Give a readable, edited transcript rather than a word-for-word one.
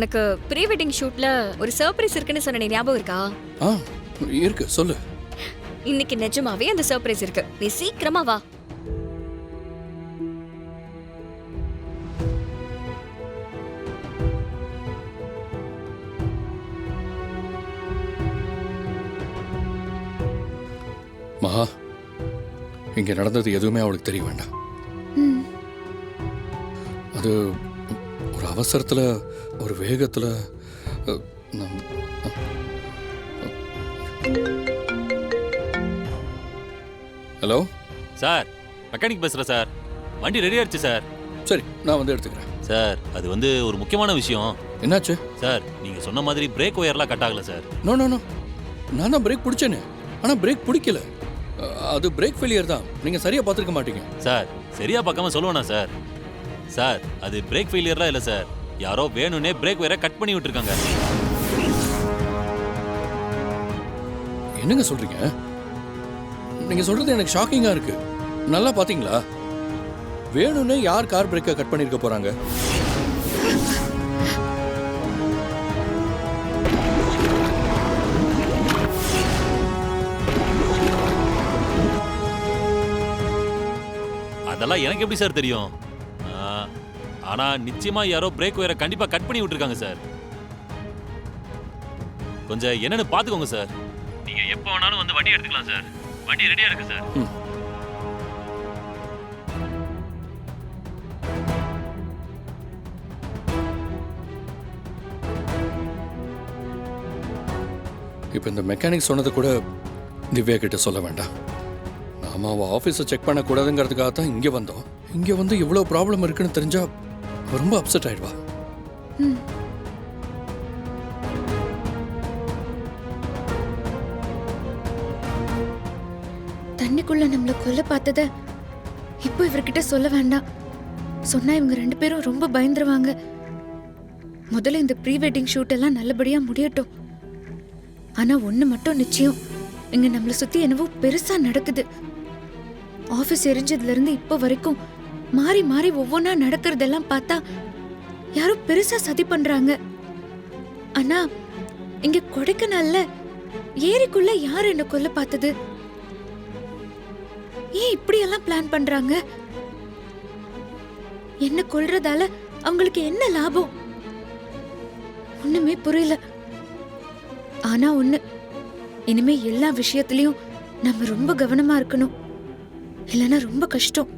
எனக்கு pre wedding ஷூட்ல ஒரு surprise இருக்குன்னு சொன்ன ஞாபகம் இருக்கா? இருக்கு, சொல்லு. இன்னைக்கு நிஜமாவே அந்த சர்ப்ரைஸ் இருக்கு. நீ சீக்கிரமா வா. மகா, இங்க நடந்தது எதுவுமே அவளுக்கு தெரிய வேண்டாம். அது ஒரு அவசரத்துல, ஒரு வேகத்துல ஹலோ சார், மெக்கானிக் பேசுகிறேன் சார். வண்டி ரெடி ஆயிடுச்சு சார். சரி, நான் வந்து எடுத்துக்கிறேன். சார், அது ஒரு முக்கியமான விஷயம். என்னாச்சு சார்? நீங்கள் சொன்ன மாதிரி பிரேக் ஒயர்லாம் கட் ஆகல சார். நோ நோ நோ, நான் தான் பிரேக் பிடிச்சேனே, ஆனால் பிரேக் பிடிக்கல. அது பிரேக் ஃபெயிலியர் தான். நீங்கள் சரியாக பார்த்துருக்க மாட்டீங்க. சார், சரியா பார்க்காம சொல்லுவேண்ணா சார்? சார், அது பிரேக் ஃபெயிலியர்லாம் இல்லை சார். யாரோ வேணும்னே பிரேக் ஒயரை கட் பண்ணி விட்டுருக்காங்க. என்னங்க சொல்றீங்க? நீங்க சொல்றது எனக்கு ஷாக்கிங்கா இருக்கு. நல்லா பாத்தீங்களா? வேணும்னே யார் கார் பிரேக்கை கட் பண்ணிருக்க போறாங்க? அதெல்லாம் எனக்கு எப்படி சார் தெரியும்? ஆனா நிச்சயமா யாரோ பிரேக் ஒயரை கண்டிப்பா கட் பண்ணி விட்டுருக்காங்க சார். கொஞ்சம் என்னன்னு பாத்துக்கோங்க சார். நீங்க எப்போ வேணாலும் வந்து வண்டி எடுத்துக்கலாம் சார். வண்டி ரெடியா இருக்கு சார். இப்போ இந்த மெக்கானிக் சொன்னது கூட திவ்யா கிட்ட சொல்ல வேண்டாம். நாம அவ ஆஃபீஸை செக் பண்ணக்கூடாதுங்கிறதுக்காக தான் இங்கே வந்தோம். இங்கே வந்து இவ்வளோ ப்ராப்ளம் இருக்குன்னு தெரிஞ்சா ரொம்ப அப்செட் ஆயிடுவா. தண்ணிக்குள்ள நம்மள கொல்ல பார்த்தத இப்போ இவர்கிட்ட சொல்ல வேண்டாம். சொன்னா இவங்க 2 பேரும் ரொம்ப பயந்துருவாங்க. முதல்ல இந்த ப்ரீ வெட்டிங் ஷூட் எல்லாம் நல்லபடியா முடியட்டும். ஆனா ஒண்ணு மட்டும் நிச்சயம், இங்க நம்மள சுத்தி என்னவோ பெருசா நடக்குது. ஆபீஸ் எரிஞ்சதுல இருந்து இப்போ வரைக்கும் மாறி மாறி ஒவ்வொன்னா நடக்கிறதெல்லாம் பார்த்தா யாரோ பெருசா சதி பண்றாங்க. ஆனா இங்க கொடைக்கானல்ல ஏரிக்குள்ள யார் என்ன கொல்ல பார்த்தது? ஏன் இப்படி எல்லாம் பிளான் பண்றாங்க? என்ன கொல்றதால அவங்களுக்கு என்ன லாபம்? ஒண்ணுமே புரியல. ஆனா ஒண்ணு, இனிமே எல்லா விஷயத்திலயும் நம்ம ரொம்ப கவனமா இருக்கணும். இல்லைன்னா ரொம்ப கஷ்டம்.